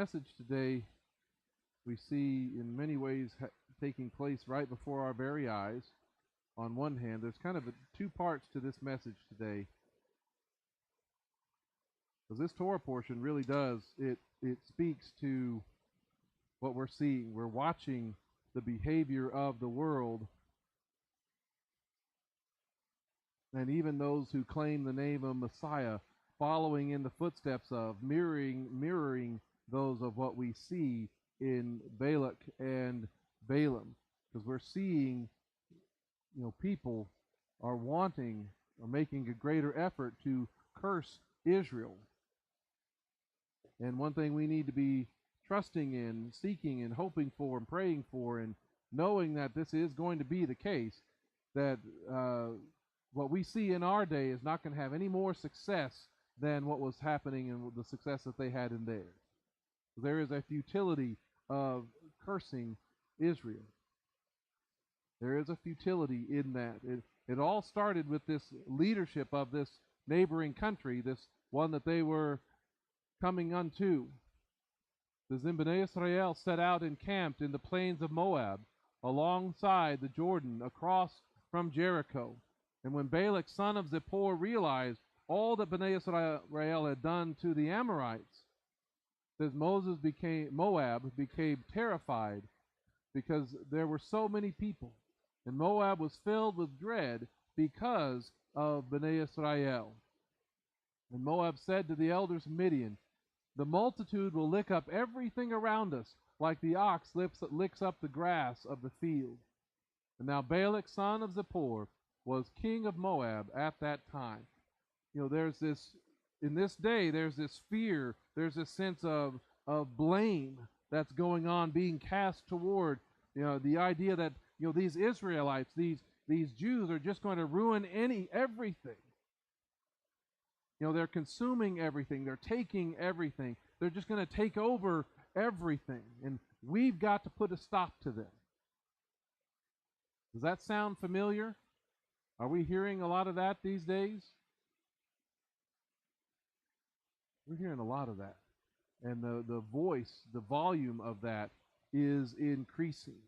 message today we see in many ways taking place right before our very eyes. On one hand, there's kind of two parts to this message today. Because this Torah portion really does, it speaks to what we're seeing. We're watching the behavior of the world, and even those who claim the name of Messiah, following in the footsteps of, mirroring those of what we see in Balak and Balaam. Because we're seeing, people are making a greater effort to curse Israel. And one thing we need to be trusting in, seeking and hoping for and praying for, and knowing that this is going to be the case, that what we see in our day is not going to have any more success than what was happening and the success that they had in theirs. There is a futility of cursing Israel. There is a futility in that. It all started with this leadership of this neighboring country, this one that they were coming unto. The Bnei Yisrael set out encamped in the plains of Moab, alongside the Jordan, across from Jericho. And when Balak, son of Zippor, realized all that Bnei Yisrael had done to the Amorites, says Moab became terrified because there were so many people. And Moab was filled with dread because of Bnei Yisrael. And Moab said to the elders of Midian, "The multitude will lick up everything around us, like the ox licks up the grass of the field." And now Balak, son of Zippor, was king of Moab at that time. There's this, in this day, there's this fear, there's this sense of blame that's going on, being cast toward, the idea that, these Israelites, these Jews are just going to ruin everything. They're consuming everything, they're taking everything, they're just going to take over everything, and we've got to put a stop to them. Does that sound familiar? Are we hearing a lot of that these days? We're hearing a lot of that. And the voice, the volume of that is increasing.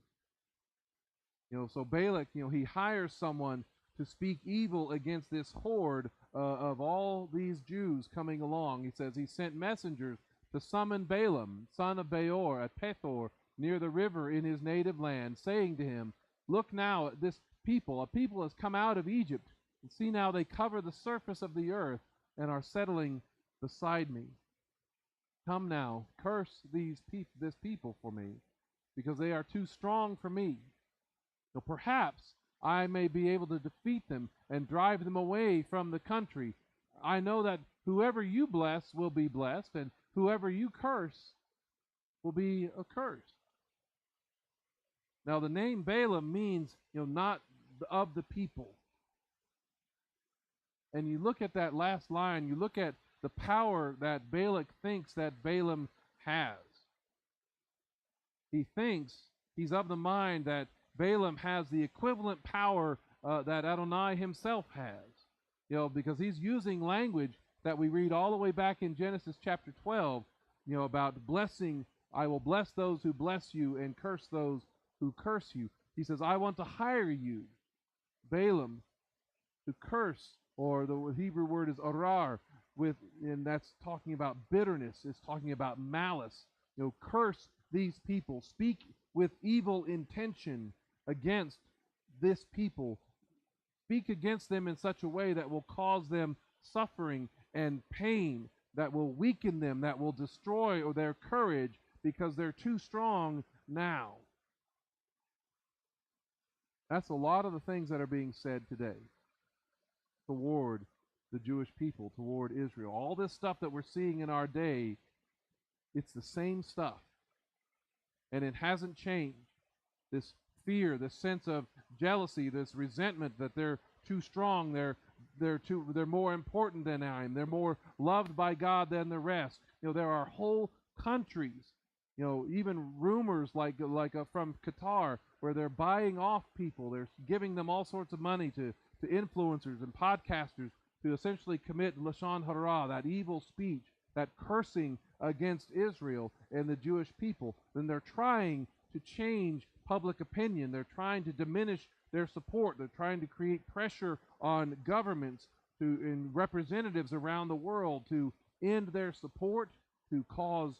So Balak, he hires someone to speak evil against this horde of all these Jews coming along. He says he sent messengers to summon Balaam, son of Beor, at Pethor, near the river in his native land, saying to him, "Look now at this people. A people has come out of Egypt, and see now they cover the surface of the earth and are settling beside me. Come now, curse this people for me, because they are too strong for me. So perhaps I may be able to defeat them and drive them away from the country. I know that whoever you bless will be blessed, and whoever you curse will be accursed." Now the name Balaam means, not of the people. And you look at that last line, you look at the power that Balak thinks that Balaam has. He thinks, he's of the mind that Balaam has the equivalent power that ADONAI himself has. Because he's using language that we read all the way back in Genesis chapter 12, about blessing. I will bless those who bless you and curse those who curse you. He says, I want to hire you, Balaam, to curse, or the Hebrew word is arar, and that's talking about bitterness, it's talking about malice. Curse these people, speak with evil intention against this people, speak against them in such a way that will cause them suffering and pain, that will weaken them, that will destroy their courage because they're too strong now. That's a lot of the things that are being said today toward the Jewish people, toward Israel. All this stuff that we're seeing in our day, it's the same stuff. And it hasn't changed. This fear, this sense of jealousy, this resentment that they're too strong, they're more important than I am, they're more loved by God than the rest. There are whole countries, even rumors like from Qatar, where they're buying off people, they're giving them all sorts of money to influencers and podcasters to essentially commit lashon hara, that evil speech, that cursing against Israel and the Jewish people, then they're trying to change public opinion. They're trying to diminish their support. They're trying to create pressure on governments and representatives around the world to end their support, to cause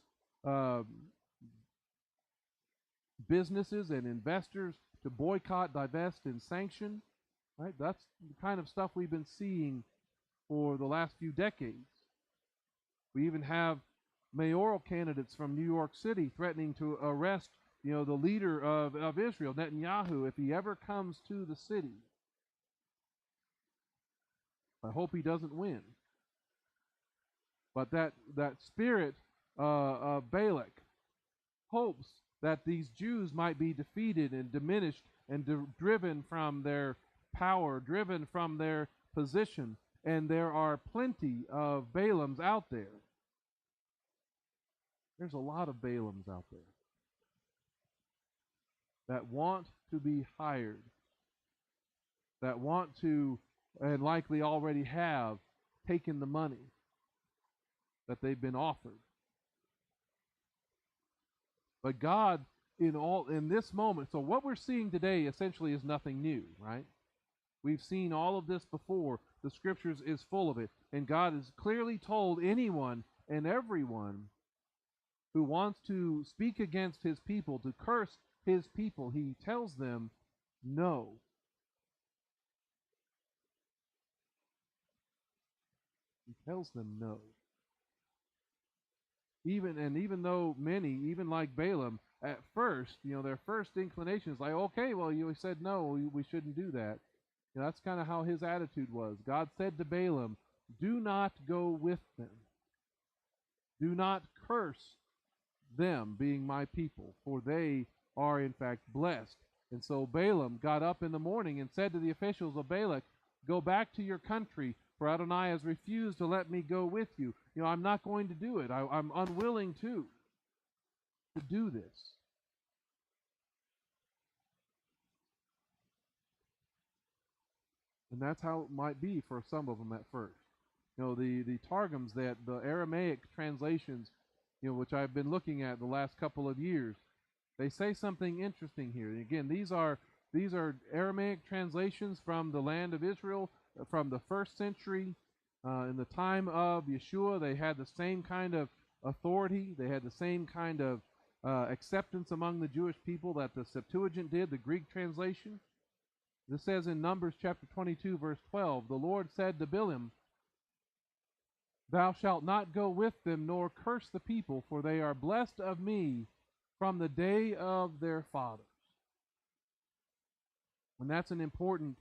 businesses and investors to boycott, divest, and sanction. Right? That's the kind of stuff we've been seeing for the last few decades. We even have mayoral candidates from New York City threatening to arrest, the leader of Israel, Netanyahu, if he ever comes to the city. I hope he doesn't win. But that spirit of Balak hopes that these Jews might be defeated and diminished and driven from their power, driven from their position. And there are plenty of Balaams out there. There's a lot of Balaams out there that want to be hired, that want to, and likely already have, taken the money that they've been offered. But God, in this moment, so what we're seeing today essentially is nothing new, right? We've seen all of this before. The scriptures is full of it. And God has clearly told anyone and everyone who wants to speak against his people, to curse his people, he tells them no. He tells them no. Even though many, even like Balaam, at first, their first inclination is like, okay, well, you said no, we shouldn't do that. That's kind of how his attitude was. God said to Balaam, do not go with them. Do not curse them, being my people, for they are in fact blessed. And so Balaam got up in the morning and said to the officials of Balak, go back to your country, for ADONAI has refused to let me go with you. I'm not going to do it. I'm unwilling to do this. And that's how it might be for some of them at first. The Targums, that the Aramaic translations, which I've been looking at the last couple of years, they say something interesting here. And again, these are Aramaic translations from the land of Israel, from the 1st century. In the time of Yeshua, they had the same kind of authority. They had the same kind of acceptance among the Jewish people that the Septuagint did, the Greek translation. This says in Numbers chapter 22, verse 12, the Lord said to Balaam, thou shalt not go with them, nor curse the people, for they are blessed of me from the day of their fathers. And that's an important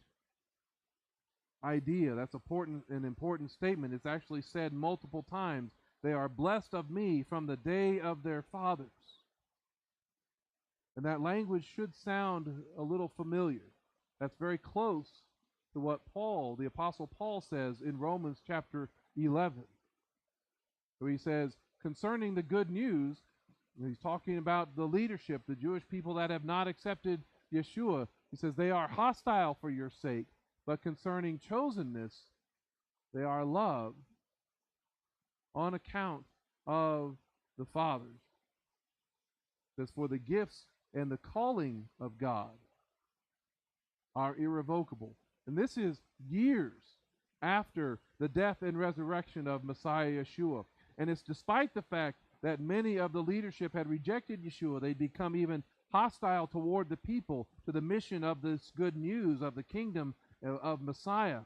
idea. That's an important statement. It's actually said multiple times. They are blessed of me from the day of their fathers. And that language should sound a little familiar. That's very close to what Paul, the Apostle Paul, says in Romans chapter 11. So he says, concerning the good news, he's talking about the leadership, the Jewish people that have not accepted Yeshua. He says, they are hostile for your sake, but concerning chosenness, they are loved on account of the fathers. It says, for the gifts and the calling of God are irrevocable. And this is years after the death and resurrection of Messiah Yeshua. And it's despite the fact that many of the leadership had rejected Yeshua, they'd become even hostile toward the people, to the mission of this good news of the kingdom of Messiah.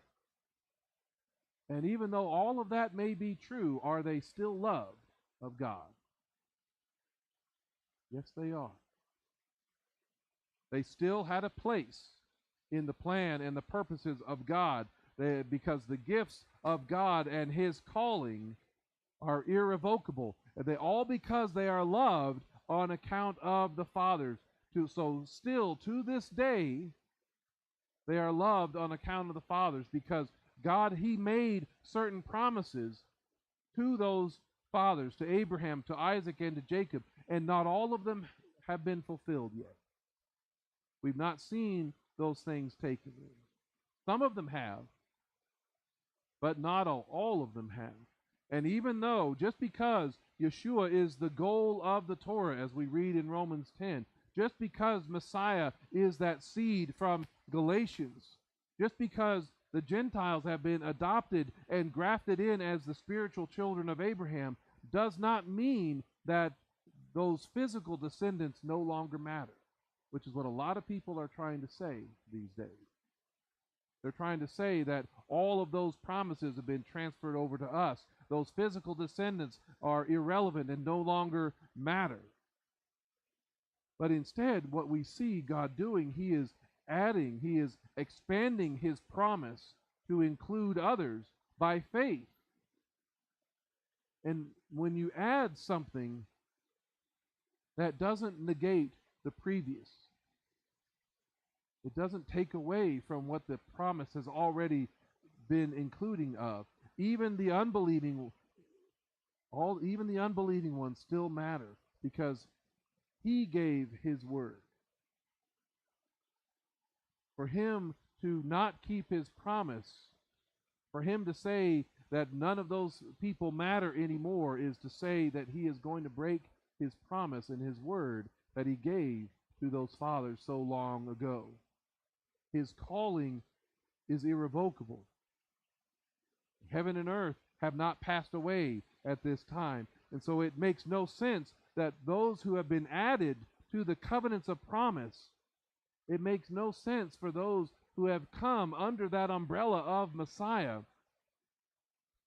And even though all of that may be true, are they still loved of God? Yes, they are. They still had a place in the plan and the purposes of God, because the gifts of God and his calling are irrevocable. They all because they are loved on account of the fathers. So still to this day, they are loved on account of the fathers, because God, he made certain promises to those fathers, to Abraham, to Isaac, and to Jacob, and not all of them have been fulfilled yet. We've not seen those things taken in. Some of them have, but not all of them have. And even though, just because Yeshua is the goal of the Torah, as we read in Romans 10, just because Messiah is that seed from Galatians, just because the Gentiles have been adopted and grafted in as the spiritual children of Abraham, does not mean that those physical descendants no longer matter, which is what a lot of people are trying to say these days. They're trying to say that all of those promises have been transferred over to us. Those physical descendants are irrelevant and no longer matter. But instead, what we see God doing, He is adding, He is expanding His promise to include others by faith. And when you add something, that doesn't negate the previous. It doesn't take away from what the promise has already been including of. Even the unbelieving ones still matter because He gave His word. For Him to not keep His promise, for Him to say that none of those people matter anymore, is to say that He is going to break His promise and His word that He gave to those fathers so long ago. His calling is irrevocable. Heaven and earth have not passed away at this time. And so it makes no sense that those who have been added to the covenants of promise, it makes no sense for those who have come under that umbrella of Messiah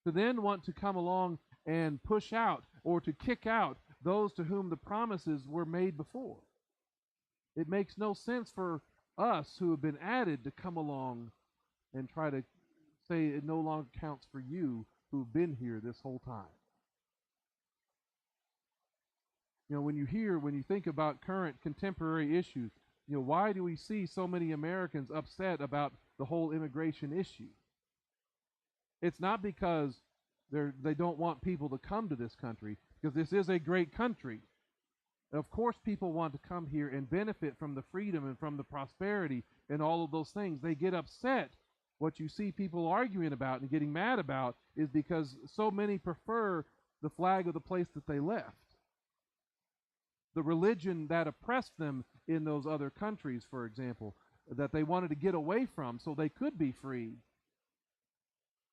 to then want to come along and push out or to kick out those to whom the promises were made before. It makes no sense for us who have been added to come along and try to say it no longer counts for you who've been here this whole time. You know, when you think about current contemporary issues, you know, why do we see so many Americans upset about the whole immigration issue? It's not because they don't want people to come to this country, because this is a great country. Of course, people want to come here and benefit from the freedom and from the prosperity and all of those things. They get upset. What you see people arguing about and getting mad about is because so many prefer the flag of the place that they left. The religion that oppressed them in those other countries, for example, that they wanted to get away from so they could be free.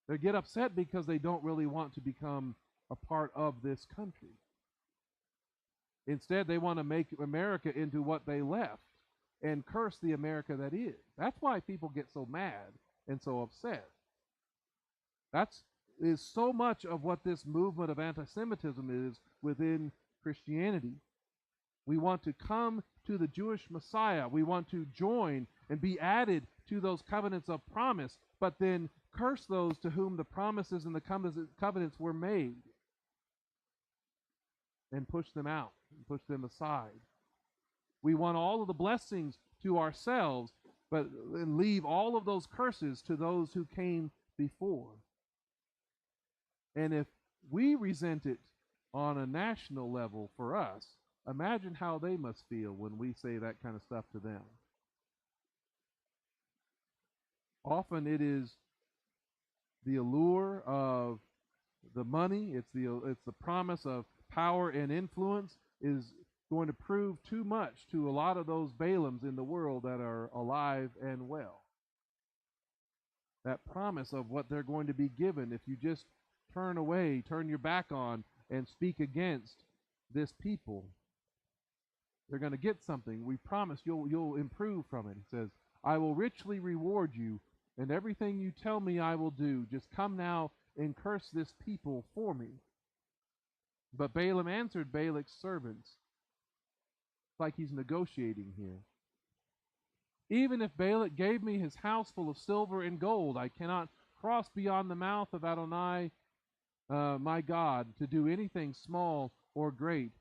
They get upset because they don't really want to become a part of this country. Instead, they want to make America into what they left and curse the America that is. That's why people get so mad and so upset. That is so much of what this movement of anti-Semitism is within Christianity. We want to come to the Jewish Messiah. We want to join and be added to those covenants of promise, but then curse those to whom the promises and the covenants were made and push them out and push them aside. We want all of the blessings to ourselves, but and leave all of those curses to those who came before. And if we resent it on a national level for us, imagine how they must feel when we say that kind of stuff to them. Often it is the allure of the money, it's the promise of power and influence is going to prove too much to a lot of those Balaams in the world that are alive and well. That promise of what they're going to be given if you just turn away, turn your back on, and speak against this people. They're going to get something. We promise you'll improve from it. He says, I will richly reward you, and everything you tell me I will do. Just come now and curse this people for me. But Balaam answered Balak's servants. It's like he's negotiating here. Even if Balak gave me his house full of silver and gold, I cannot cross beyond the mouth of ADONAI, my God, to do anything small or great.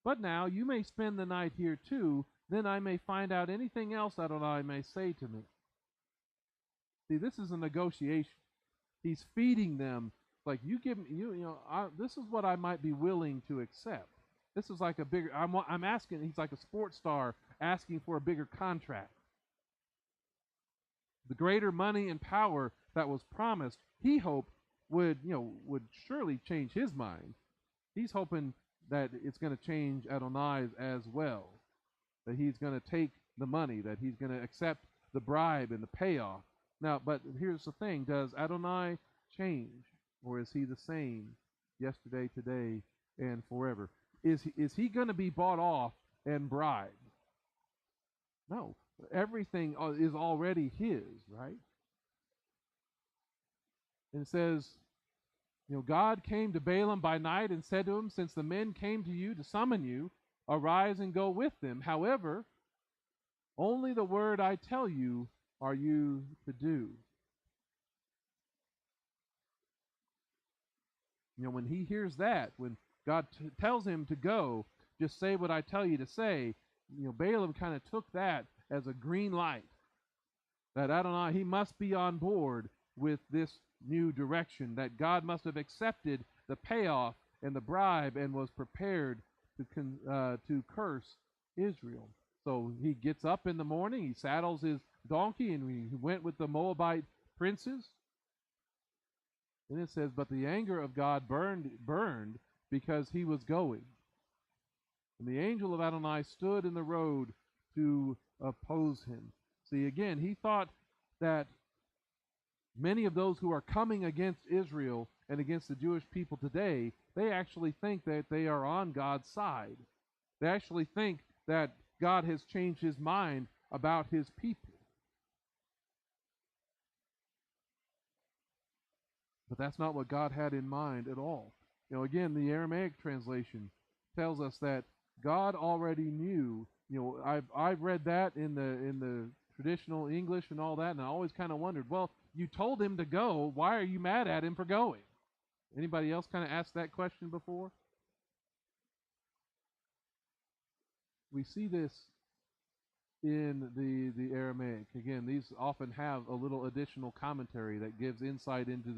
But now you may spend the night here too, then I may find out anything else ADONAI may say to me. See, this is a negotiation. He's feeding them. Like, you give me, this is what I might be willing to accept. This is like a bigger, I'm asking, he's like a sports star asking for a bigger contract. The greater money and power that was promised, he hoped would surely change his mind. He's hoping that it's going to change Adonai's as well, that he's going to take the money, that he's going to accept the bribe and the payoff. Now, but here's the thing: does Adonai change, or is he the same yesterday, today, and forever? Is he going to be bought off and bribed? No, everything is already his, right? And it says, God came to Balaam by night and said to him, since the men came to you to summon you, arise and go with them. However, only the word I tell you are you to do. When he hears that, when God tells him to go, just say what I tell you to say, Balaam kind of took that as a green light. That Adonai, he must be on board with this new direction, that God must have accepted the payoff and the bribe and was prepared to curse Israel. So he gets up in the morning, he saddles his donkey, and he went with the Moabite princes. And it says, but the anger of God burned because he was going. And the angel of Adonai stood in the road to oppose him. See, again, he thought that many of those who are coming against Israel and against the Jewish people today, they actually think that they are on God's side. They actually think that God has changed his mind about his people. But that's not what God had in mind at all. Again, the Aramaic translation tells us that God already knew. I've read that in the traditional English and all that, and I always kind of wondered, well, you told him to go. Why are you mad at him for going? Anybody else kind of asked that question before? We see this in the Aramaic. Again, these often have a little additional commentary that gives insight into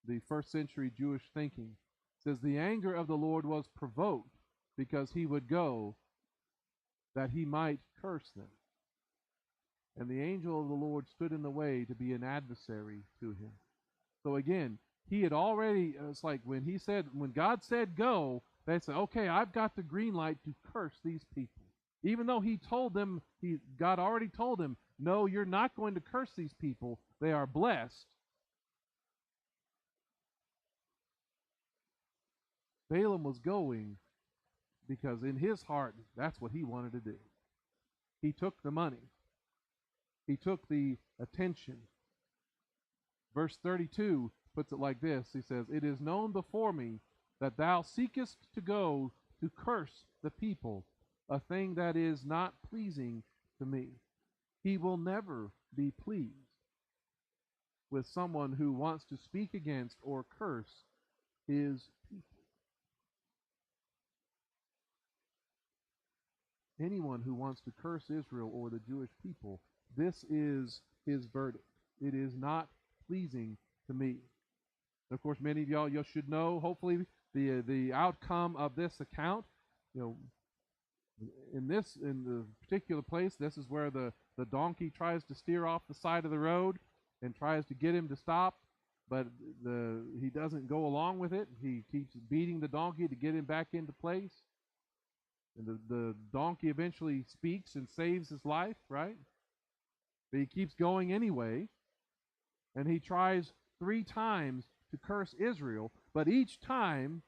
the first century Jewish thinking. It says, the anger of the Lord was provoked because he would go, that he might curse them. And the angel of the Lord stood in the way to be an adversary to him. So again, he had already, it's like when God said go, they said, okay, I've got the green light to curse these people. Even though he told them, God already told him, no, you're not going to curse these people. They are blessed. Balaam was going because in his heart, that's what he wanted to do. He took the money. He took the attention. Verse 32 puts it like this. He says, it is known before me that thou seekest to go to curse the people, a thing that is not pleasing to me. He will never be pleased with someone who wants to speak against or curse his people. Anyone who wants to curse Israel or the Jewish people, this is his verdict. It is not pleasing to me. And of course, many of y'all should know, hopefully, the outcome of this account. In the particular place, this is where the donkey tries to steer off the side of the road and tries to get him to stop, but he doesn't go along with it. He keeps beating the donkey to get him back into place. And the donkey eventually speaks and saves his life, right? But he keeps going anyway. And he tries 3 times to curse Israel, but each time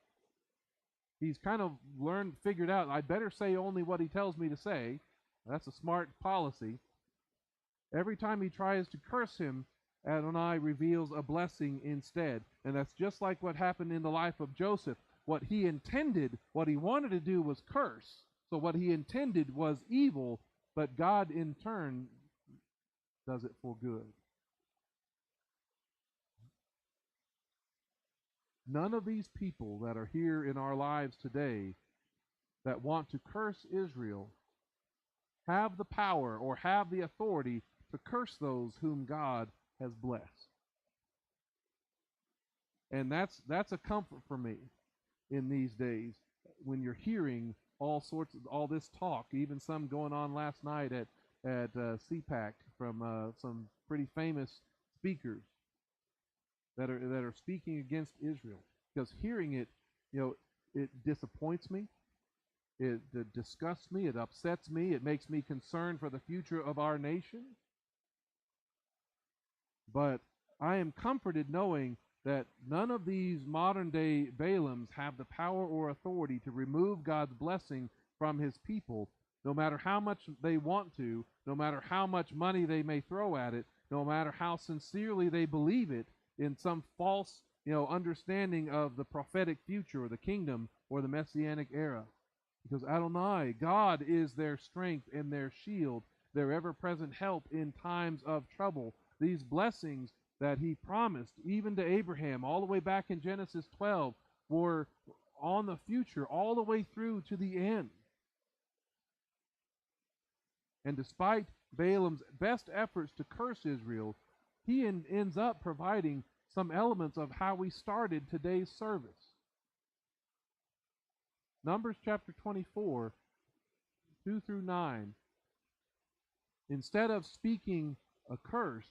he's kind of figured out, I better say only what he tells me to say. That's a smart policy. Every time he tries to curse him, Adonai reveals a blessing instead. And that's just like what happened in the life of Joseph. What he intended, what he wanted to do was curse. So what he intended was evil, but God in turn does it for good. None of these people that are here in our lives today that want to curse Israel have the power or have the authority to curse those whom God has blessed. And that's a comfort for me in these days when you're hearing all this talk, even some going on last night at CPAC from some pretty famous speakers. that are speaking against Israel. Because hearing it, it disappoints me. It disgusts me. It upsets me. It makes me concerned for the future of our nation. But I am comforted knowing that none of these modern-day Balaams have the power or authority to remove God's blessing from his people, no matter how much they want to, no matter how much money they may throw at it, no matter how sincerely they believe it in some false, understanding of the prophetic future or the kingdom or the Messianic era. Because ADONAI, God, is their strength and their shield, their ever-present help in times of trouble. These blessings that he promised, even to Abraham, all the way back in Genesis 12, were on the future, all the way through to the end. And despite Balaam's best efforts to curse Israel, he ends up providing some elements of how we started today's service. Numbers chapter 24, 2 through 9. Instead of speaking a curse,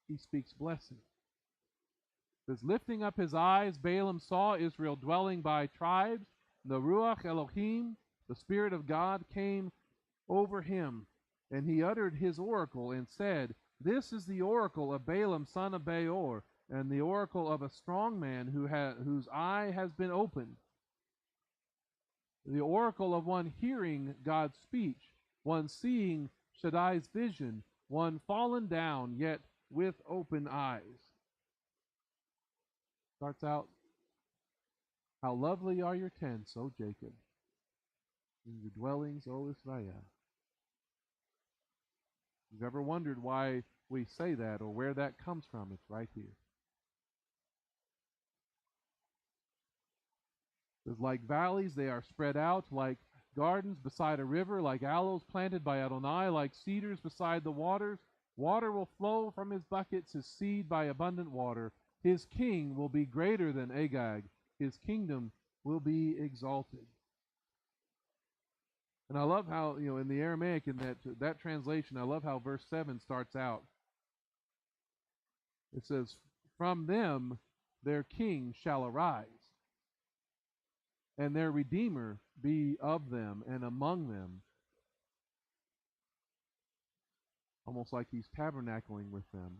he speaks blessing. It says, lifting up his eyes, Balaam saw Israel dwelling by tribes. The Ruach Elohim, the Spirit of God, came over him, and he uttered his oracle and said, this is the oracle of Balaam son of Beor, and the oracle of a strong man whose eye has been opened. The oracle of one hearing God's speech, one seeing Shaddai's vision, one fallen down, yet with open eyes. Starts out, how lovely are your tents, O Jacob, and your dwellings, O Israel. You've ever wondered why we say that or where that comes from? It's right here. It's like valleys, they are spread out, like gardens beside a river, like aloes planted by ADONAI, like cedars beside the waters. Water will flow from his buckets, his seed by abundant water. His king will be greater than Agag. His kingdom will be exalted. And I love how, in the Aramaic, in that translation, I love how verse 7 starts out. It says, from them their king shall arise, and their Redeemer be of them and among them. Almost like he's tabernacling with them.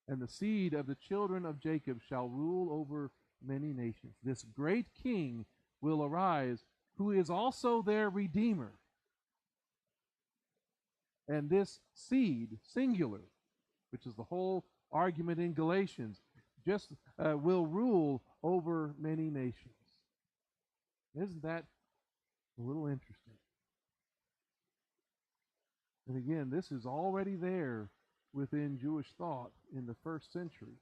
And the seed of the children of Jacob shall rule over many nations. This great king will arise, who is also their Redeemer. And this seed, singular, which is the whole argument in Galatians, just will rule over many nations. Isn't that a little interesting? And again, this is already there within Jewish thought in the first century.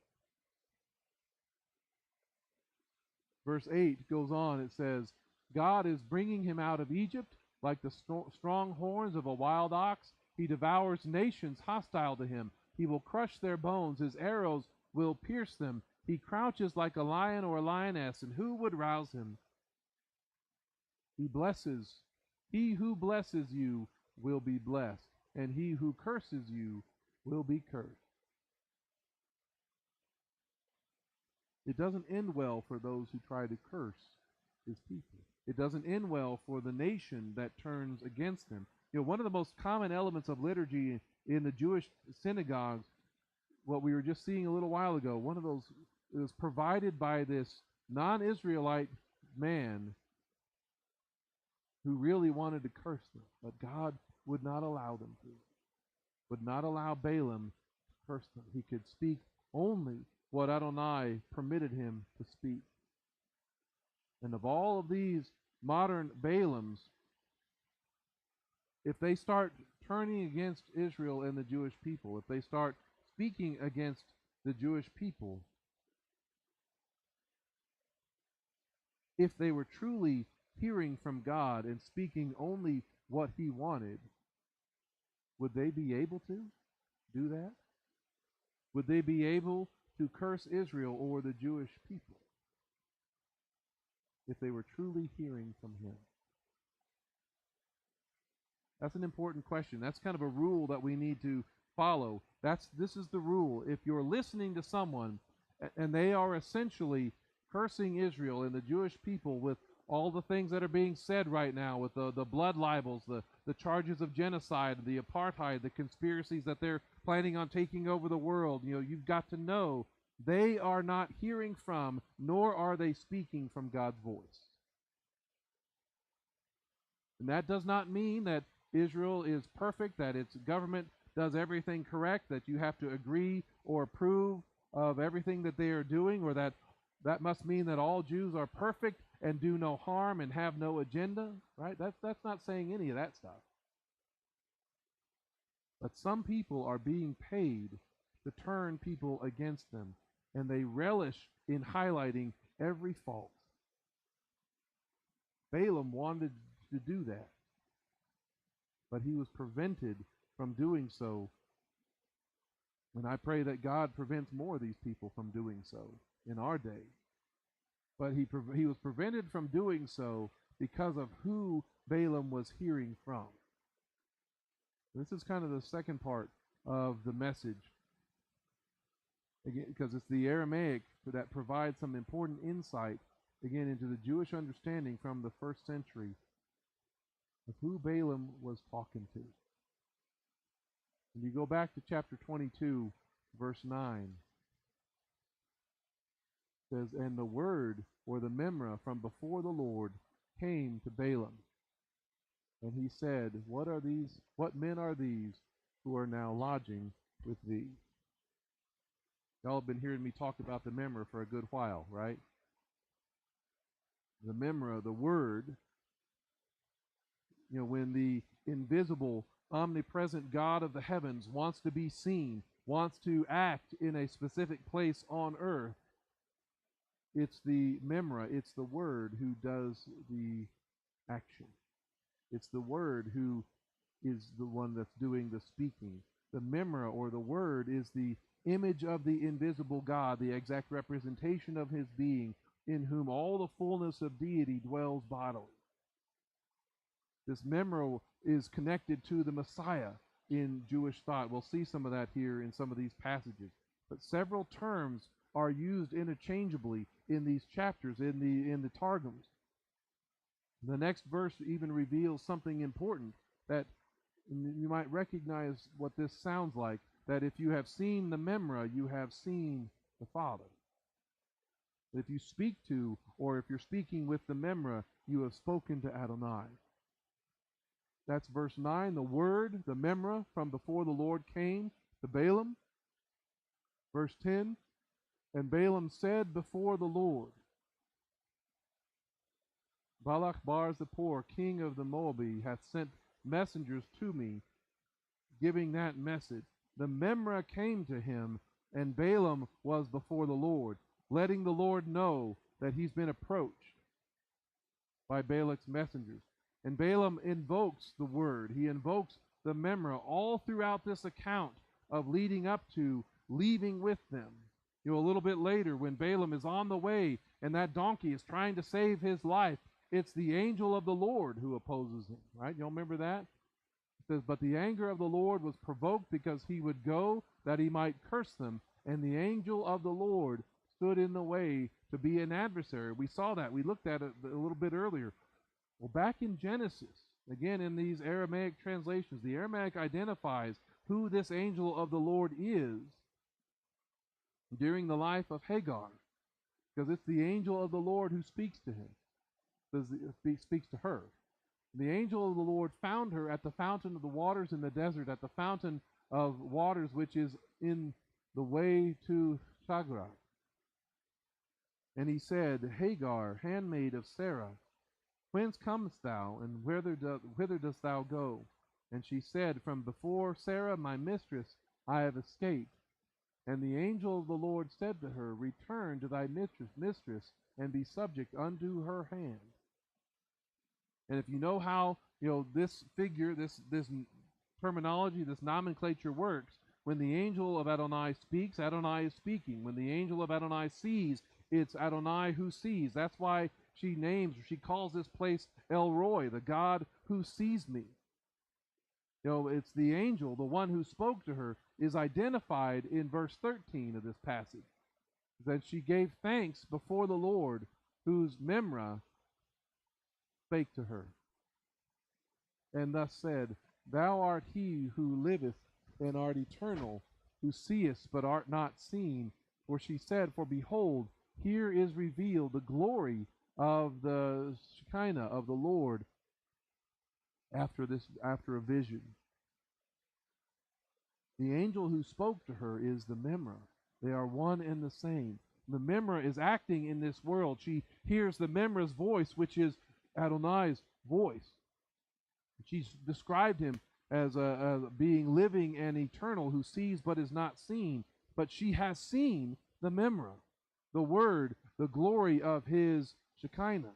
Verse 8 goes on, it says, God is bringing him out of Egypt like the strong horns of a wild ox. He devours nations hostile to him. He will crush their bones. His arrows will pierce them. He crouches like a lion or a lioness, and who would rouse him? He who blesses you will be blessed, and he who curses you will be cursed. It doesn't end well for those who try to curse his people. It doesn't end well for the nation that turns against him. One of the most common elements of liturgy in the Jewish synagogues, what we were just seeing a little while ago, one of those is provided by this non-Israelite man who really wanted to curse them, but God would not allow them to. Would not allow Balaam to curse them. He could speak only what ADONAI permitted him to speak. And of all of these modern Balaams, if they start turning against Israel and the Jewish people, if they start speaking against the Jewish people, if they were truly hearing from God and speaking only what he wanted, would they be able to do that? Would they be able to curse Israel or the Jewish people if they were truly hearing from him? That's an important question. That's kind of a rule that we need to follow. This is the rule. If you're listening to someone and they are essentially cursing Israel and the Jewish people with all the things that are being said right now, with the blood libels, the charges of genocide, the apartheid, the conspiracies that they're planning on taking over the world, you've got to know they are not hearing from, nor are they speaking from God's voice. And that does not mean that Israel is perfect, that its government does everything correct, that you have to agree or approve of everything that they are doing, or that must mean that all Jews are perfect and do no harm and have no agenda, right? That's not saying any of that stuff. But some people are being paid to turn people against them, and they relish in highlighting every fault. Balaam wanted to do that, but he was prevented from doing so. And I pray that God prevents more of these people from doing so in our day. But he was prevented from doing so because of who Balaam was hearing from. This is kind of the second part of the message, again, because it's the Aramaic that provides some important insight, again, into the Jewish understanding from the first century of who Balaam was talking to. When you go back to chapter 22, verse 9, it says, "And the word, or the memra, from before the Lord came to Balaam. And he said, what men are these who are now lodging with thee?" Y'all have been hearing me talk about the memra for a good while, right? The memra, the word, when the invisible, omnipresent God of the heavens wants to be seen, wants to act in a specific place on earth, it's the memra, it's the word who does the action. It's the word who is the one that's doing the speaking. The memra, or the word, is the image of the invisible God, the exact representation of his being, in whom all the fullness of deity dwells bodily. This memra is connected to the Messiah in Jewish thought. We'll see some of that here in some of these passages. But several terms are used interchangeably in these chapters, in the Targums. The next verse even reveals something important, that you might recognize what this sounds like, that if you have seen the memra, you have seen the Father. If you speak to, or if you're speaking with the memra, you have spoken to Adonai. That's verse 9, the word, the memra, from before the Lord came to Balaam. Verse 10, "And Balaam said before the Lord, Balak Balaam, king of the Moabi, hath sent messengers to me, giving that message. The memra came to him, and Balaam was before the Lord, letting the Lord know that he's been approached by Balak's messengers. And Balaam invokes the word. He invokes the memra all throughout this account of leading up to leaving with them. A little bit later, when Balaam is on the way and that donkey is trying to save his life, it's the angel of the Lord who opposes him, right? Y'all remember that? It says, "But the anger of the Lord was provoked because he would go that he might curse them, and the angel of the Lord stood in the way to be an adversary." We saw that. We looked at it a little bit earlier. Well, back in Genesis, again in these Aramaic translations, the Aramaic identifies who this angel of the Lord is during the life of Hagar, because it's the angel of the Lord who speaks to him, speaks to her. The angel of the Lord found her at the fountain of the waters in the desert, at the fountain of waters which is in the way to Shagrar. And he said, "Hagar, handmaid of Sarah, whence comest thou, and whither dost thou go?" And she said, "From before Sarah my mistress I have escaped." And the angel of the Lord said to her, "Return to thy mistress, and be subject unto her hand." And if you know how this figure, this terminology, this nomenclature works, when the angel of Adonai speaks, Adonai is speaking. When the angel of Adonai sees, it's Adonai who sees. That's why she calls this place El Roi, the God who sees me. It's the angel, the one who spoke to her, is identified in verse 13 of this passage. That she gave thanks before the Lord, whose memra spake to her, and thus said, Thou art he who liveth and art eternal, who seest but art not seen. For she said, For behold, here is revealed the glory of the Shekinah of the Lord after a vision. The angel who spoke to her is the memra. They are one and the same. The memra is acting in this world. She hears the memra's voice, which is ADONAI's voice. She's described him as a being living and eternal who sees but is not seen. But she has seen the memra, the word, the glory of his Shekinah.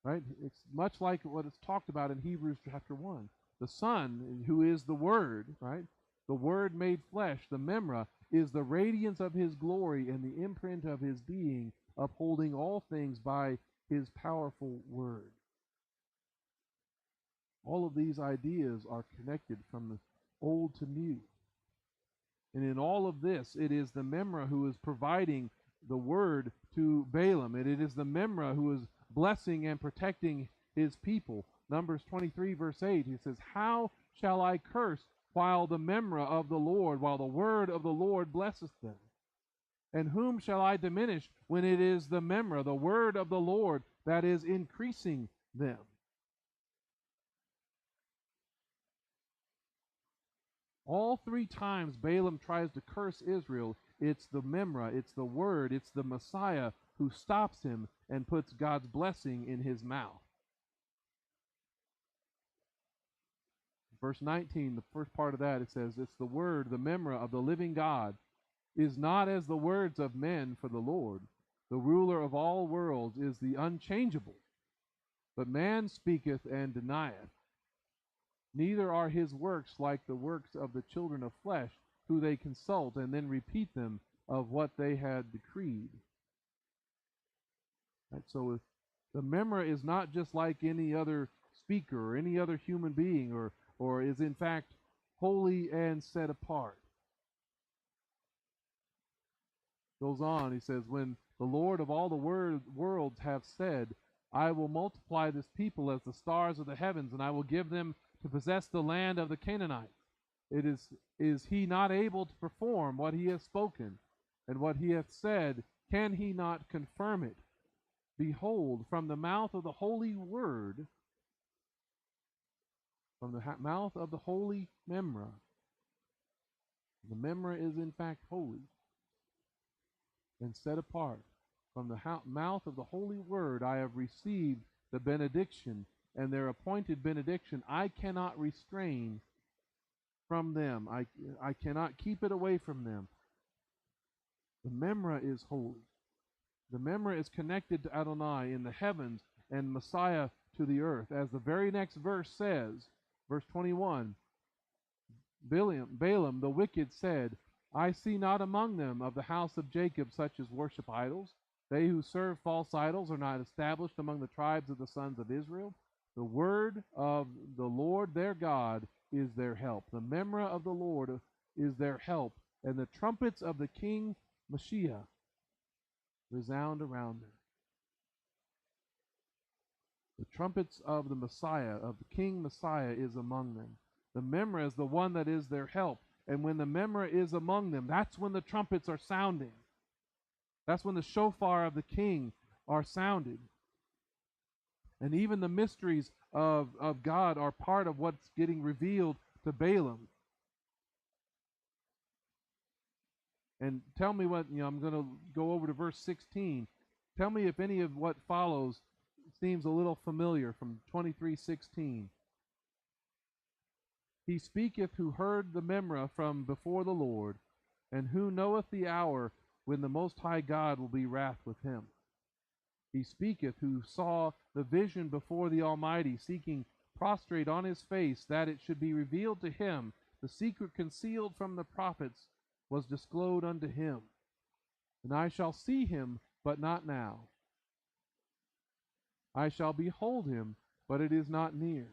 Right? It's much like what it's talked about in Hebrews chapter 1. The Son, who is the Word, right? The Word made flesh, the memra, is the radiance of his glory and the imprint of his being, upholding all things by his powerful word. All of these ideas are connected from the old to new. And in all of this, it is the memra who is providing the word to Balaam. And it is the memra who is blessing and protecting his people. Numbers 23, verse 8, he says, How shall I curse while the memra of the Lord, while the word of the Lord blesseth them? And whom shall I diminish when it is the memra, the word of the Lord, that is increasing them? All three times Balaam tries to curse Israel, it's the memra, it's the word, it's the Messiah who stops him and puts God's blessing in his mouth. Verse 19, the first part of that, it says, It's the word, the memra of the living God, is not as the words of men, for the Lord, the ruler of all worlds, is the unchangeable. But man speaketh and denieth. Neither are his works like the works of the children of flesh, who they consult and then repeat them of what they had decreed. Right, so if the memra is not just like any other speaker or any other human being, or is in fact holy and set apart. Goes on, he says, When the Lord of all the worlds have said, I will multiply this people as the stars of the heavens, and I will give them to possess the land of the Canaanites. Is he not able to perform what he has spoken? And what he hath said, can he not confirm it? Behold, from the mouth of the holy word, from the mouth of the holy memra, the memra is in fact holy and set apart. From the mouth of the holy word I have received the benediction, and their appointed benediction I cannot restrain from them. I cannot keep it away from them. The memra is holy. The memra is connected to ADONAI in the heavens and Messiah to the earth. As the very next verse says, verse 21, Balaam the wicked said, I see not among them of the house of Jacob such as worship idols. They who serve false idols are not established among the tribes of the sons of Israel. The word of the Lord their God is their help. The memra of the Lord is their help, and the trumpets of the King Mashiach resound around them. The trumpets of the Messiah, of the King Messiah, is among them. The memra is the one that is their help. And when the memra is among them, that's when the trumpets are sounding. That's when the shofar of the king are sounded. And even the mysteries of God are part of what's getting revealed to Balaam. And tell me what, I'm going to go over to verse 16. Tell me if any of what follows seems a little familiar from 23:16. He speaketh who heard the memra from before the Lord, and who knoweth the hour when the Most High God will be wrath with him. He speaketh who saw the vision before the Almighty, seeking prostrate on his face, that it should be revealed to him. The secret concealed from the prophets was disclosed unto him. And I shall see him, but not now. I shall behold him, but it is not near.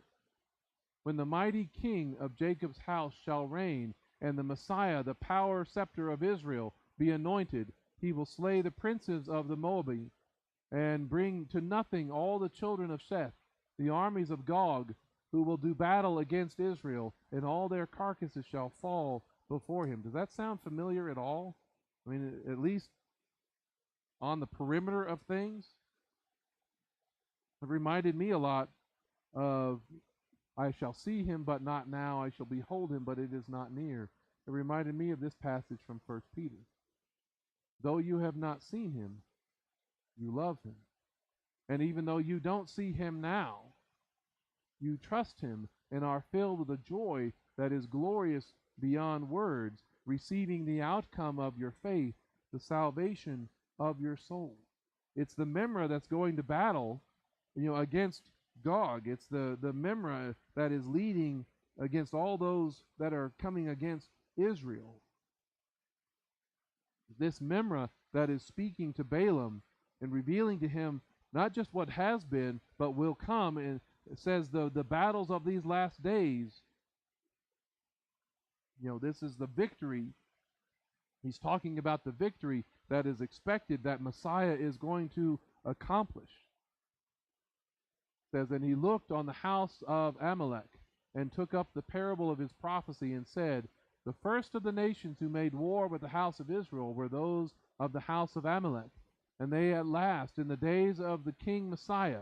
when the mighty king of Jacob's house shall reign, and the Messiah, the power scepter of Israel, be anointed, he will slay the princes of the Moabites, and bring to nothing all the children of Sheth, the armies of Gog, who will do battle against Israel, and all their carcasses shall fall before him. Does that sound familiar at all? I mean, at least on the perimeter of things? It reminded me a lot of, I shall see him, but not now. I shall behold him, but it is not near. It reminded me of this passage from 1 Peter. Though you have not seen him, you love him. And even though you don't see him now, you trust him and are filled with a joy that is glorious beyond words, receiving the outcome of your faith, the salvation of your soul. It's the Memra that's going to battle, against Gog. It's the Memra that is leading against all those that are coming against Israel. This Memra that is speaking to Balaam and revealing to him not just what has been, but will come, and it says the battles of these last days. This is the victory. He's talking about the victory that is expected, that Messiah is going to accomplish. It says, and he looked on the house of Amalek and took up the parable of his prophecy and said, the first of the nations who made war with the house of Israel were those of the house of Amalek. And they at last, in the days of the king Messiah,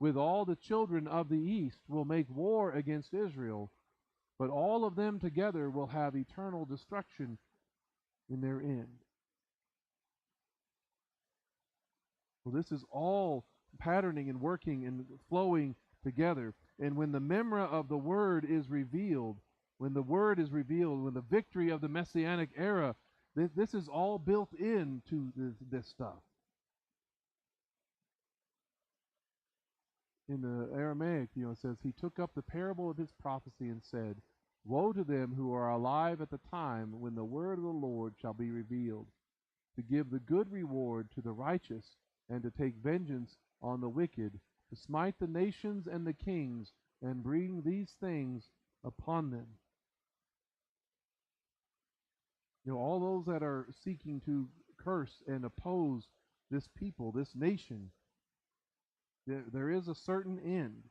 with all the children of the east, will make war against Israel, but all of them together will have eternal destruction in their end. Well, this is all patterning and working and flowing together. And when the Memra of the Word is revealed, when the victory of the Messianic era, this is all built into this stuff. In the Aramaic, it says, he took up the parable of his prophecy and said, woe to them who are alive at the time when the word of the Lord shall be revealed, to give the good reward to the righteous, and to take vengeance on the wicked, to smite the nations and the kings, and bring these things upon them. All those that are seeking to curse and oppose this people, this nation, there is a certain end.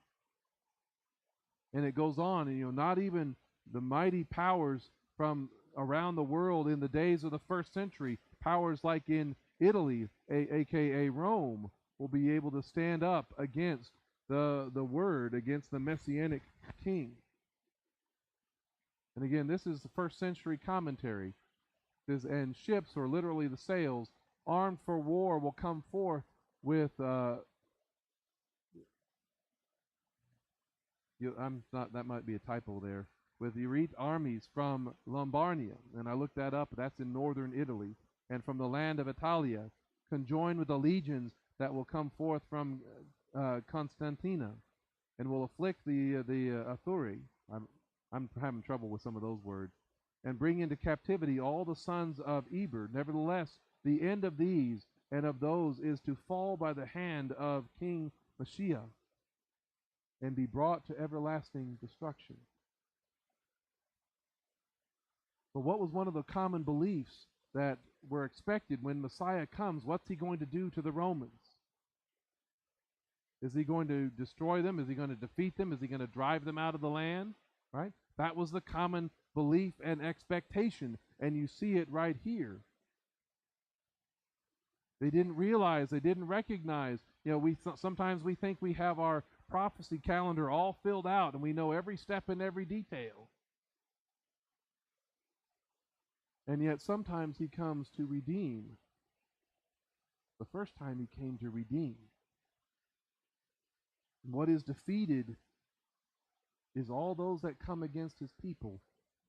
And it goes on, not even the mighty powers from around the world in the days of the first century, powers like in Italy, aka Rome, will be able to stand up against the word, against the Messianic king. And again, this is the first century commentary. And ships, or literally the sails, armed for war, will come forth with that might be a typo there, with elite armies from Lombardia, and I looked that up. That's in northern Italy, and from the land of Italia, conjoined with the legions that will come forth from Constantina, and will afflict the Athuri. I'm having trouble with some of those words. And bring into captivity all the sons of Eber. Nevertheless, the end of these and of those is to fall by the hand of King Mashiach, and be brought to everlasting destruction. But what was one of the common beliefs that were expected when Messiah comes? What's he going to do to the Romans? Is he going to destroy them? Is he going to defeat them? Is he going to drive them out of the land? Right? That was the common belief and expectation, and you see it right here. They didn't realize, they didn't recognize. Sometimes we think we have our prophecy calendar all filled out, and we know every step and every detail. And yet sometimes he comes to redeem. The first time he came to redeem. And what is defeated is all those that come against his people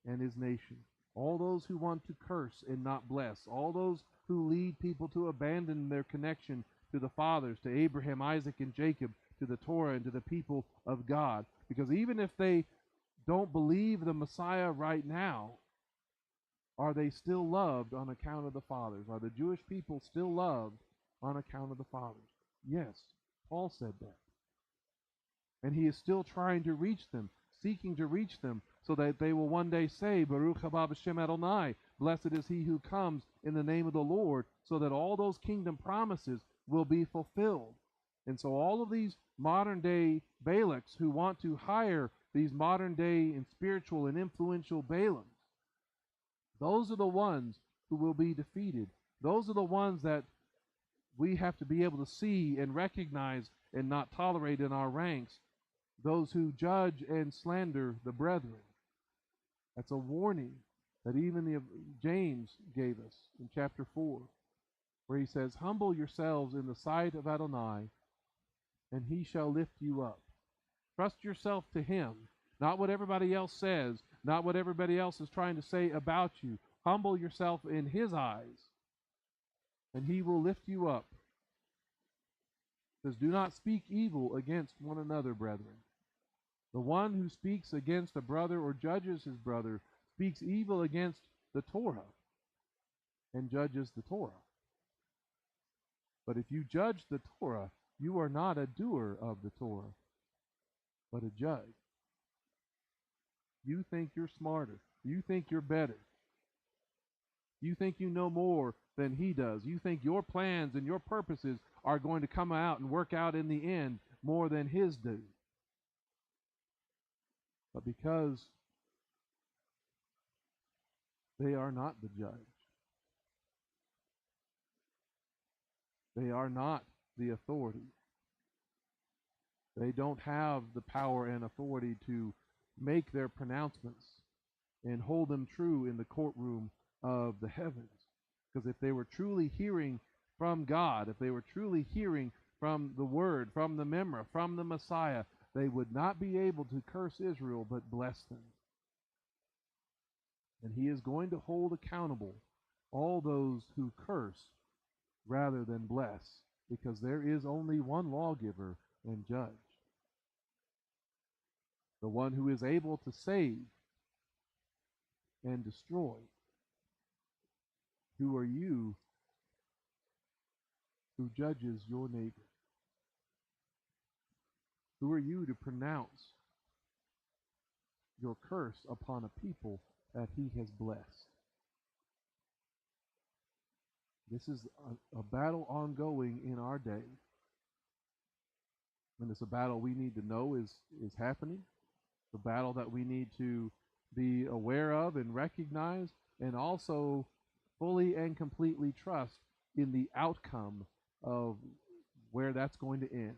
and his nation. All those who want to curse and not bless. All those who lead people to abandon their connection to the fathers, to Abraham, Isaac, and Jacob, to the Torah, and to the people of God. Because even if they don't believe the Messiah right now, are they still loved on account of the fathers? Are the Jewish people still loved on account of the fathers? Yes, Paul said that. And he is still trying to reach them, seeking to reach them so that they will one day say, Baruch haba b'shem ADONAI, blessed is he who comes in the name of the Lord, so that all those kingdom promises will be fulfilled. And so all of these modern day Balaks who want to hire these modern day and spiritual and influential Balaams, those are the ones who will be defeated. Those are the ones that we have to be able to see and recognize and not tolerate in our ranks, those who judge and slander the brethren. That's a warning that even James gave us in chapter 4, where he says, humble yourselves in the sight of ADONAI, and he shall lift you up. Trust yourself to him, not what everybody else says, not what everybody else is trying to say about you. Humble yourself in his eyes, and he will lift you up. It says, do not speak evil against one another, brethren. The one who speaks against a brother or judges his brother speaks evil against the Torah and judges the Torah. But if you judge the Torah, you are not a doer of the Torah, but a judge. You think you're smarter. You think you're better. You think you know more than he does. You think your plans and your purposes are going to come out and work out in the end more than his do. But because they are not the judge, they are not the authority, they don't have the power and authority to make their pronouncements and hold them true in the courtroom of the heavens. Because if they were truly hearing from God, if they were truly hearing from the Word, from the Memra, from the Messiah, they would not be able to curse Israel but bless them. And he is going to hold accountable all those who curse rather than bless, because there is only one lawgiver and judge, the one who is able to save and destroy. Who are you who judges your neighbor? Who are you to pronounce your curse upon a people that he has blessed? This is a battle ongoing in our day. And it's a battle we need to know is happening. The battle that we need to be aware of and recognize, and also fully and completely trust in the outcome of where that's going to end.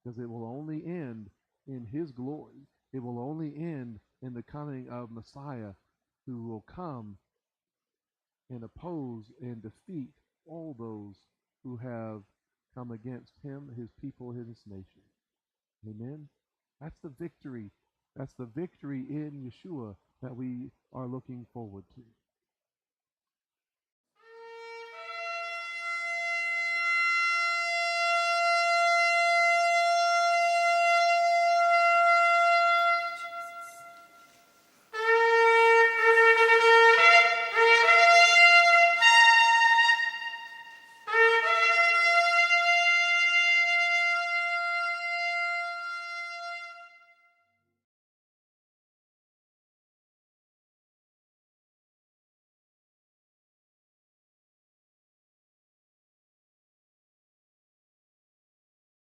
Because it will only end in his glory. It will only end in the coming of Messiah, who will come and oppose and defeat all those who have come against him, his people, his nation. Amen? That's the victory. That's the victory in Yeshua that we are looking forward to.